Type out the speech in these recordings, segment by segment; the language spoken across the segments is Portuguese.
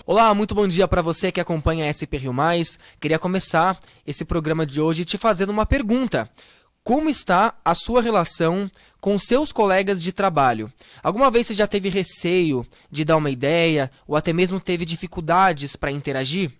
Olá, muito bom dia para você que acompanha a SP Rio Mais. Queria começar esse programa de hoje te fazendo uma pergunta. Como está a sua relação com seus colegas de trabalho? Alguma vez você já teve receio de dar uma ideia ou até mesmo teve dificuldades para interagir?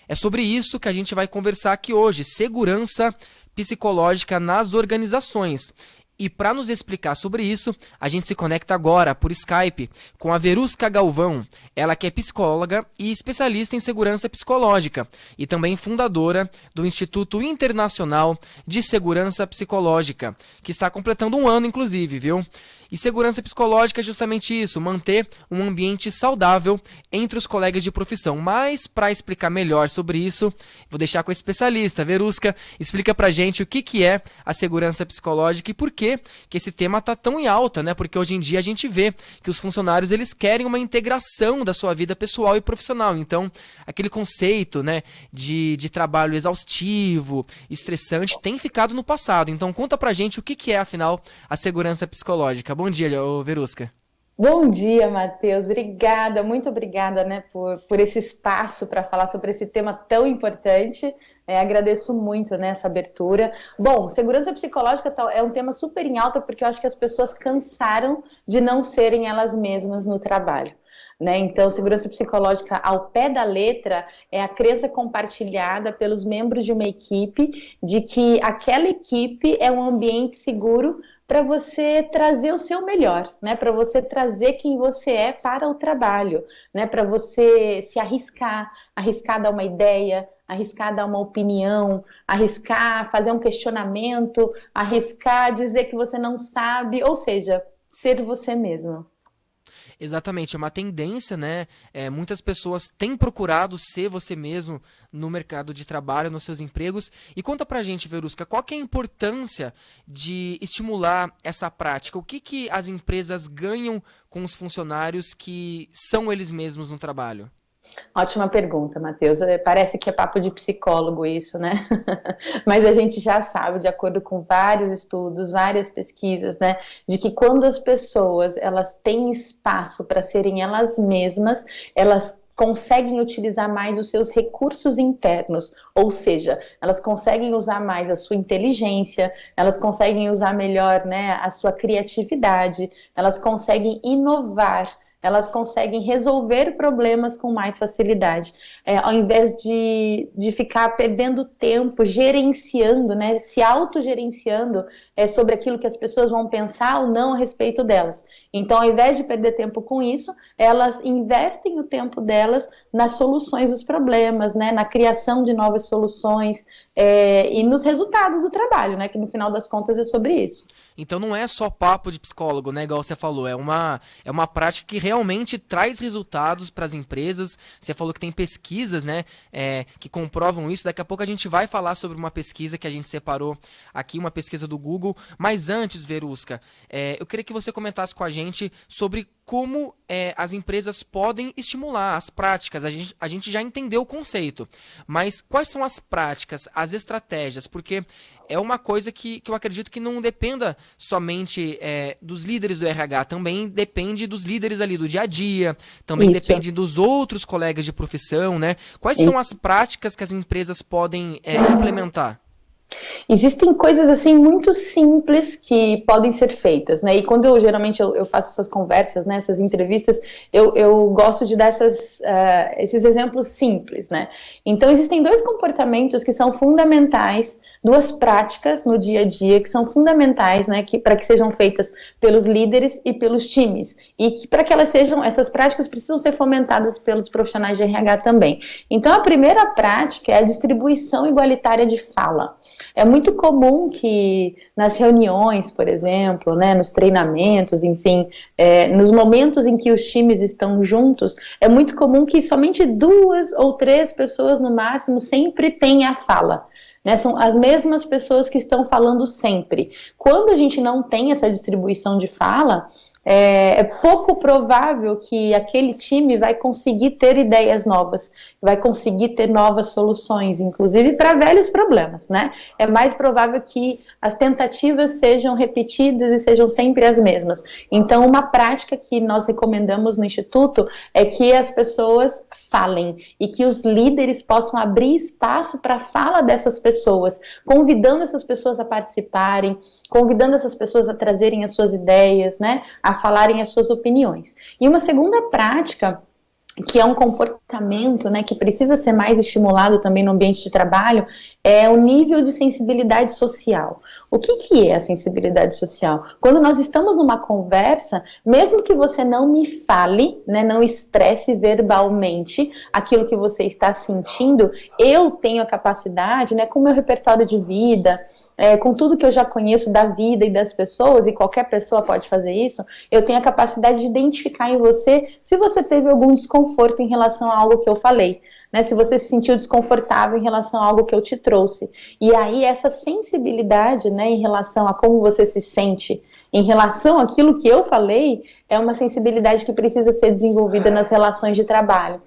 É sobre isso que a gente vai conversar aqui hoje, segurança psicológica nas organizações. E para nos explicar sobre isso, a gente se conecta agora por Skype com a Verusca Galvão, ela que é psicóloga e especialista em segurança psicológica e também fundadora do Instituto Internacional de Segurança Psicológica, que está completando um ano inclusive, viu? E segurança psicológica é justamente isso, manter um ambiente saudável entre os colegas de profissão. Mas, para explicar melhor sobre isso, vou deixar com a especialista. Verusca, explica pra gente o que é a segurança psicológica e por que esse tema tá tão em alta, né? Porque hoje em dia a gente vê que os funcionários eles querem uma integração da sua vida pessoal e profissional. Então, aquele conceito, né, de trabalho exaustivo, estressante, tem ficado no passado. Então, conta pra gente o que é, afinal, a segurança psicológica. Bom dia, Verusca. Bom dia, Matheus. Obrigada, muito obrigada, né, por esse espaço para falar sobre esse tema tão importante. Agradeço muito, né, essa abertura. Bom, segurança psicológica é um tema super em alta porque eu acho que as pessoas cansaram de não serem elas mesmas no trabalho. Né? Então, segurança psicológica ao pé da letra é a crença compartilhada pelos membros de uma equipe de que aquela equipe é um ambiente seguro para você trazer o seu melhor, né? Para você trazer quem você é para o trabalho, né? Para você se arriscar a dar uma ideia, arriscar dar uma opinião, arriscar fazer um questionamento, arriscar dizer que você não sabe, ou seja, ser você mesmo. Exatamente, é uma tendência, né? Muitas pessoas têm procurado ser você mesmo no mercado de trabalho, nos seus empregos. E conta pra gente, Verusca, qual que é a importância de estimular essa prática? O que as empresas ganham com os funcionários que são eles mesmos no trabalho? Ótima pergunta, Matheus. Parece que é papo de psicólogo isso, né? Mas a gente já sabe, de acordo com vários estudos, várias pesquisas, né, de que quando as pessoas elas têm espaço para serem elas mesmas, elas conseguem utilizar mais os seus recursos internos, ou seja, elas conseguem usar mais a sua inteligência, elas conseguem usar melhor, né, a sua criatividade, elas conseguem inovar, elas conseguem resolver problemas com mais facilidade, ao invés de ficar perdendo tempo, gerenciando, né, se autogerenciando sobre aquilo que as pessoas vão pensar ou não a respeito delas. Então, ao invés de perder tempo com isso, elas investem o tempo delas nas soluções dos problemas, né, na criação de novas soluções e nos resultados do trabalho, né, que no final das contas é sobre isso. Então não é só papo de psicólogo, né, igual você falou, é uma prática que realmente traz resultados para as empresas. Você falou que tem pesquisas, né, que comprovam isso. Daqui a pouco a gente vai falar sobre uma pesquisa que a gente separou aqui, uma pesquisa do Google. Mas antes, Verusca, eu queria que você comentasse com a gente sobre como as empresas podem estimular as práticas. A gente já entendeu o conceito, mas quais são as práticas, as estratégias? Porque é uma coisa que eu acredito que não dependa somente dos líderes do RH, também depende dos líderes ali do dia a dia, também Isso. depende dos outros colegas de profissão, né? Quais são as práticas que as empresas podem implementar? Existem coisas assim muito simples que podem ser feitas, né? E quando eu faço essas conversas, né, essas entrevistas, eu gosto de dar esses exemplos simples, né? Então existem dois comportamentos que são fundamentais, duas práticas no dia a dia que são fundamentais, né, para que sejam feitas pelos líderes e pelos times, e que para que essas práticas precisam ser fomentadas pelos profissionais de RH também. Então a primeira prática é a distribuição igualitária de fala. É muito comum que nas reuniões, por exemplo, né, nos treinamentos, enfim, nos momentos em que os times estão juntos, é muito comum que somente 2 ou 3 pessoas no máximo sempre tenham a fala. Né, são as mesmas pessoas que estão falando sempre. Quando a gente não tem essa distribuição de fala, é pouco provável que aquele time vai conseguir ter ideias novas, vai conseguir ter novas soluções, inclusive para velhos problemas, né? É mais provável que as tentativas sejam repetidas e sejam sempre as mesmas. Então, uma prática que nós recomendamos no Instituto é que as pessoas falem e que os líderes possam abrir espaço para a fala dessas pessoas, convidando essas pessoas a participarem, convidando essas pessoas a trazerem as suas ideias, né, a falarem as suas opiniões. E uma segunda prática, que é um comportamento, né, que precisa ser mais estimulado também no ambiente de trabalho, é o nível de sensibilidade social. O que é a sensibilidade social? Quando nós estamos numa conversa, mesmo que você não me fale, né, não expresse verbalmente aquilo que você está sentindo, eu tenho a capacidade, né, com o meu repertório de vida, com tudo que eu já conheço da vida e das pessoas, e qualquer pessoa pode fazer isso, eu tenho a capacidade de identificar em você se você teve algum desconforto em relação a algo que eu falei, né, se você se sentiu desconfortável em relação a algo que eu te trouxe. E aí essa sensibilidade, né, em relação a como você se sente em relação àquilo que eu falei, é uma sensibilidade que precisa ser desenvolvida nas relações de trabalho,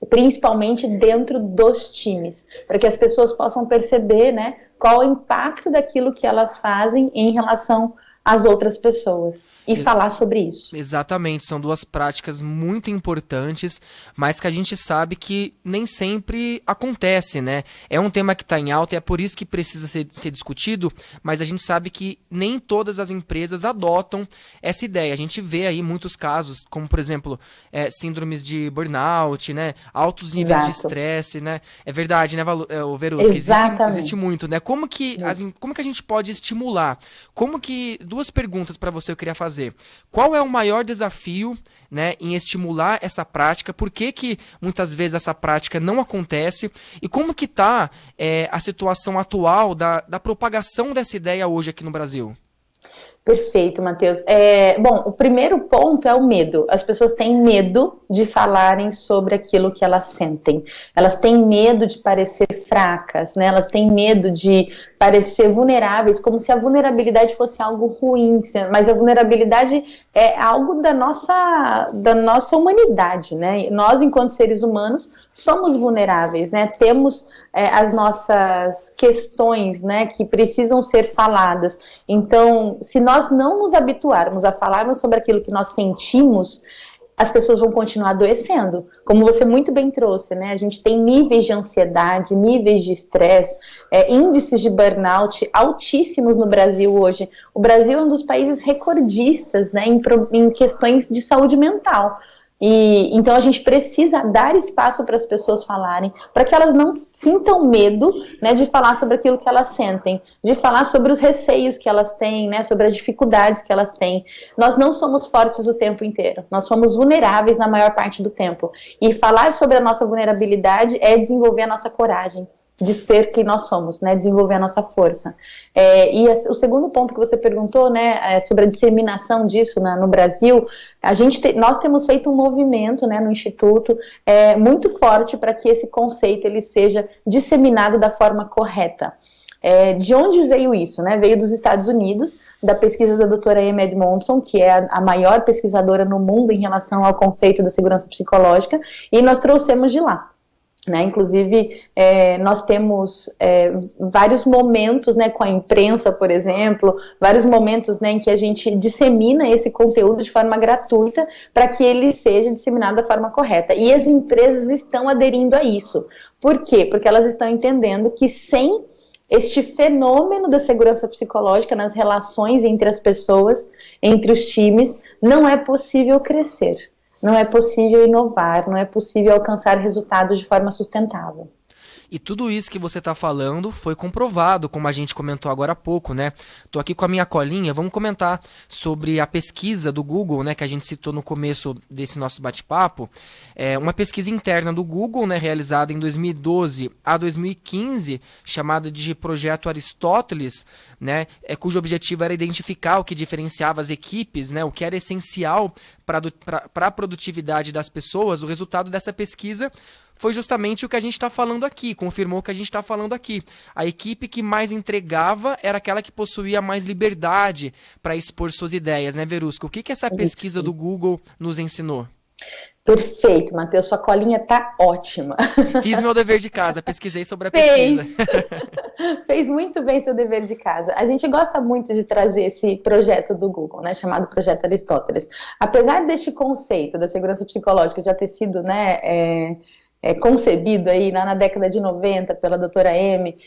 principalmente dentro dos times, para que as pessoas possam perceber, né, qual é o impacto daquilo que elas fazem em relação às outras pessoas e falar sobre isso. Exatamente, são duas práticas muito importantes, mas que a gente sabe que nem sempre acontece, né? É um tema que está em alta e é por isso que precisa ser discutido, mas a gente sabe que nem todas as empresas adotam essa ideia. A gente vê aí muitos casos, como por exemplo, síndromes de burnout, né? Altos níveis de estresse, né? É verdade, né, Verusca? Existe muito, né? Como que a gente pode estimular? Duas perguntas para você eu queria fazer. Qual é o maior desafio, né, em estimular essa prática? Por que muitas vezes essa prática não acontece? E como que está a situação atual da propagação dessa ideia hoje aqui no Brasil? Perfeito, Matheus. Bom, o primeiro ponto é o medo. As pessoas têm medo de falarem sobre aquilo que elas sentem. Elas têm medo de parecer fracas, né? Elas têm medo de parecer vulneráveis, como se a vulnerabilidade fosse algo ruim, mas a vulnerabilidade é algo da nossa humanidade, né? Nós, enquanto seres humanos, somos vulneráveis, né? Temos as nossas questões, né, que precisam ser faladas. Então, se nós não nos habituarmos a falarmos sobre aquilo que nós sentimos, as pessoas vão continuar adoecendo. Como você muito bem trouxe, né? A gente tem níveis de ansiedade, níveis de estresse, índices de burnout altíssimos no Brasil hoje. O Brasil é um dos países recordistas, né, em questões de saúde mental. Então a gente precisa dar espaço para as pessoas falarem, para que elas não sintam medo, né, de falar sobre aquilo que elas sentem, de falar sobre os receios que elas têm, né, sobre as dificuldades que elas têm. Nós não somos fortes o tempo inteiro, nós somos vulneráveis na maior parte do tempo. E falar sobre a nossa vulnerabilidade é desenvolver a nossa coragem de ser quem nós somos, né, desenvolver a nossa força. O segundo ponto que você perguntou, né, sobre a disseminação disso no Brasil, nós temos feito um movimento, né, no Instituto muito forte para que esse conceito ele seja disseminado da forma correta. De onde veio isso? Né? Veio dos Estados Unidos, da pesquisa da doutora Amy Edmondson, que é a maior pesquisadora no mundo em relação ao conceito da segurança psicológica, e nós trouxemos de lá. Né, inclusive, nós temos vários momentos, né, com a imprensa, por exemplo, vários momentos, né, em que a gente dissemina esse conteúdo de forma gratuita para que ele seja disseminado da forma correta. E as empresas estão aderindo a isso. Por quê? Porque elas estão entendendo que sem este fenômeno da segurança psicológica nas relações entre as pessoas, entre os times, não é possível crescer. Não é possível inovar, não é possível alcançar resultados de forma sustentável. E tudo isso que você está falando foi comprovado, como a gente comentou agora há pouco, né? Tô aqui com a minha colinha, vamos comentar sobre a pesquisa do Google, né, que a gente citou no começo desse nosso bate-papo. Uma pesquisa interna do Google, né, realizada em 2012 a 2015, chamada de Projeto Aristóteles, né, cujo objetivo era identificar o que diferenciava as equipes, né, o que era essencial para a produtividade das pessoas. O resultado dessa pesquisa foi justamente o que a gente está falando aqui, confirmou o que a gente está falando aqui. A equipe que mais entregava era aquela que possuía mais liberdade para expor suas ideias, né, Verusca? O que essa pesquisa do Google nos ensinou? Perfeito, Matheus, sua colinha tá ótima. Fiz meu dever de casa, pesquisei sobre a pesquisa. Fez muito bem seu dever de casa. A gente gosta muito de trazer esse projeto do Google, né, chamado Projeto Aristóteles. Apesar deste conceito da segurança psicológica já ter sido, né, concebido aí na década de 90 pela doutora Amy,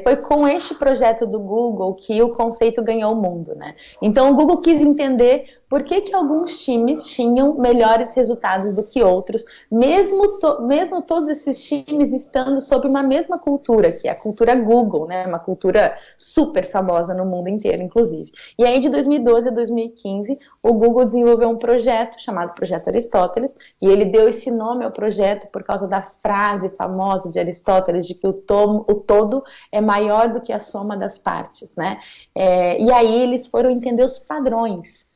foi com este projeto do Google que o conceito ganhou o mundo, né? Então o Google quis entender por que alguns times tinham melhores resultados do que outros, mesmo todos esses times estando sob uma mesma cultura, que é a cultura Google, né? Uma cultura super famosa no mundo inteiro, inclusive. E aí, de 2012 a 2015, o Google desenvolveu um projeto chamado Projeto Aristóteles, e ele deu esse nome ao projeto por causa da frase famosa de Aristóteles, de que o todo é maior do que a soma das partes, né? E aí eles foram entender os padrões.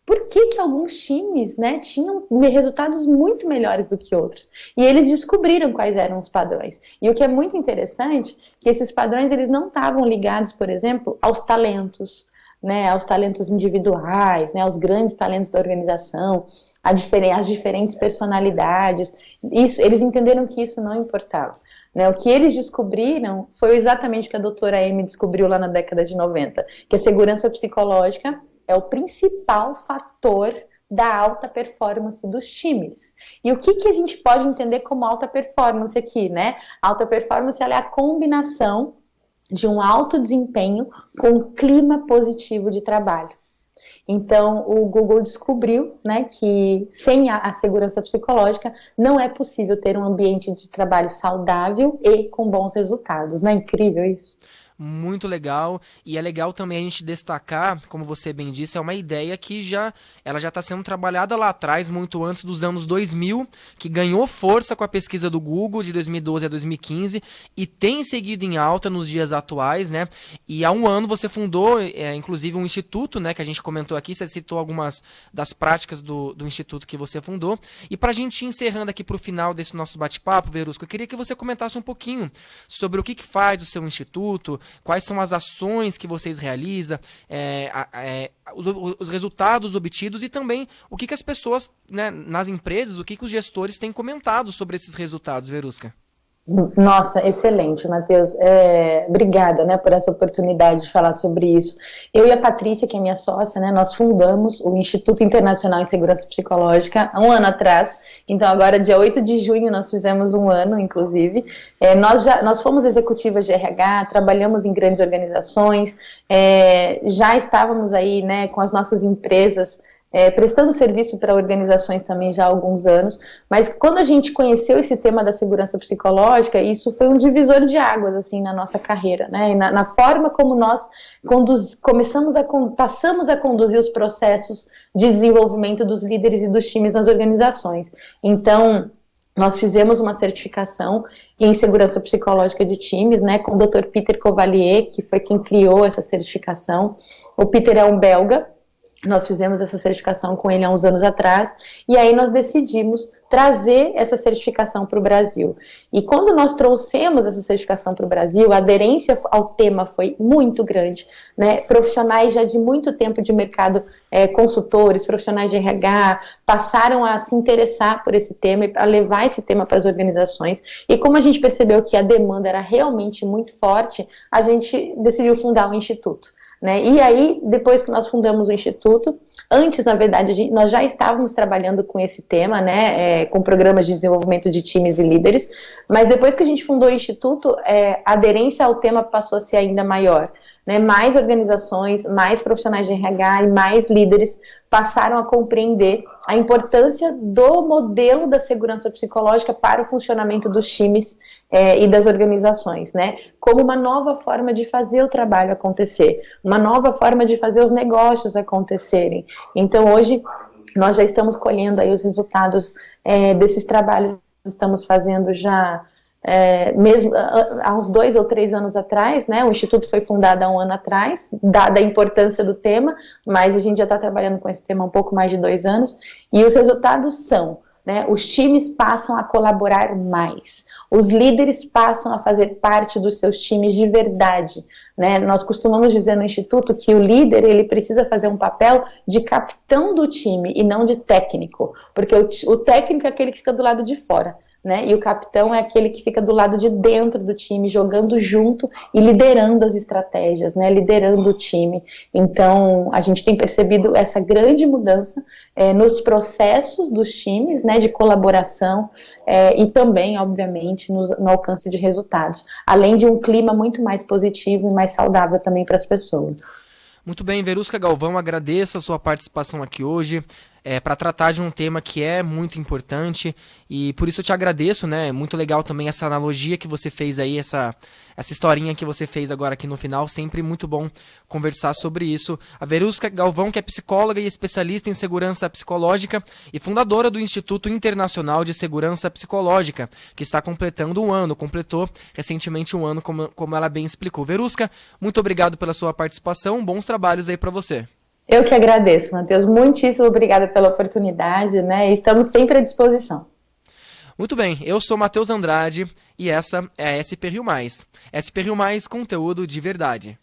Por que alguns times, né, tinham resultados muito melhores do que outros? E eles descobriram quais eram os padrões. E o que é muito interessante, que esses padrões eles não estavam ligados, por exemplo, aos talentos, né, aos talentos individuais, né, aos grandes talentos da organização, às diferentes personalidades. Eles entenderam que isso não importava. Né, o que eles descobriram foi exatamente o que a doutora Amy descobriu lá na década de 90, que a segurança psicológica é o principal fator da alta performance dos times. E o que a gente pode entender como alta performance aqui, né? Alta performance ela é a combinação de um alto desempenho com um clima positivo de trabalho. Então, o Google descobriu, né, que sem a segurança psicológica não é possível ter um ambiente de trabalho saudável e com bons resultados. Não é incrível isso? Muito legal, e é legal também a gente destacar, como você bem disse, é uma ideia que ela já está sendo trabalhada lá atrás, muito antes dos anos 2000, que ganhou força com a pesquisa do Google de 2012 a 2015 e tem seguido em alta nos dias atuais, né? E há um ano você fundou, inclusive, um instituto, né, que a gente comentou aqui, você citou algumas das práticas do instituto que você fundou. E para a gente ir encerrando aqui para o final desse nosso bate-papo, Verusca, eu queria que você comentasse um pouquinho sobre o que faz o seu instituto, quais são as ações que vocês realizam, os resultados obtidos e também o que as pessoas, né, nas empresas, o que os gestores têm comentado sobre esses resultados, Verusca. Nossa, excelente, Matheus. Obrigada, né, por essa oportunidade de falar sobre isso. Eu e a Patrícia, que é minha sócia, né, nós fundamos o Instituto Internacional em Segurança Psicológica há um ano atrás. Então, agora, dia 8 de junho, nós fizemos um ano, inclusive. Nós fomos executivas de RH, trabalhamos em grandes organizações, já estávamos aí, né, com as nossas empresas, prestando serviço para organizações também já há alguns anos, mas quando a gente conheceu esse tema da segurança psicológica, isso foi um divisor de águas, assim, na nossa carreira, né, e na forma como nós passamos a conduzir os processos de desenvolvimento dos líderes e dos times nas organizações. Então, nós fizemos uma certificação em segurança psicológica de times, né, com o Dr. Peter Cavalier, que foi quem criou essa certificação. O Peter é um belga. Nós fizemos essa certificação com ele há uns anos atrás, e aí nós decidimos trazer essa certificação para o Brasil. E quando nós trouxemos essa certificação para o Brasil, a aderência ao tema foi muito grande, né? Profissionais já de muito tempo de mercado, consultores, profissionais de RH, passaram a se interessar por esse tema e a levar esse tema para as organizações. E como a gente percebeu que a demanda era realmente muito forte, a gente decidiu fundar um instituto. Né? E aí, depois que nós fundamos o Instituto, antes, na verdade, nós já estávamos trabalhando com esse tema, né, com programas de desenvolvimento de times e líderes, mas depois que a gente fundou o Instituto, a aderência ao tema passou a ser ainda maior. Né? Mais organizações, mais profissionais de RH e mais líderes passaram a compreender a importância do modelo da segurança psicológica para o funcionamento dos times e das organizações, né? Como uma nova forma de fazer o trabalho acontecer, uma nova forma de fazer os negócios acontecerem. Então, hoje, nós já estamos colhendo aí os resultados desses trabalhos que estamos fazendo já mesmo há uns 2 ou 3 anos atrás, né? O Instituto foi fundado há um ano atrás, dada a importância do tema, mas a gente já está trabalhando com esse tema há um pouco mais de 2 anos, e os resultados são né? Os times passam a colaborar mais, os líderes passam a fazer parte dos seus times de verdade, né? Nós costumamos dizer no Instituto que o líder, ele precisa fazer um papel de capitão do time e não de técnico, porque o técnico é aquele que fica do lado de fora, né? E o capitão é aquele que fica do lado de dentro do time, jogando junto e liderando as estratégias, né? Liderando o time. Então, a gente tem percebido essa grande mudança nos processos dos times, né? De colaboração e também, obviamente, no alcance de resultados. Além de um clima muito mais positivo e mais saudável também para as pessoas. Muito bem, Verusca Galvão, agradeço a sua participação aqui hoje. Para tratar de um tema que é muito importante e por isso eu te agradeço, né? Muito legal também essa analogia que você fez aí, essa historinha que você fez agora aqui no final, sempre muito bom conversar sobre isso. A Verusca Galvão, que é psicóloga e especialista em segurança psicológica e fundadora do Instituto Internacional de Segurança Psicológica, que está completando um ano, completou recentemente um ano, como ela bem explicou. Verusca, muito obrigado pela sua participação, bons trabalhos aí para você. Eu que agradeço, Matheus. Muitíssimo obrigada pela oportunidade, né? Estamos sempre à disposição. Muito bem, eu sou Matheus Andrade e essa é a SP Rio Mais. SP Rio Mais, conteúdo de verdade.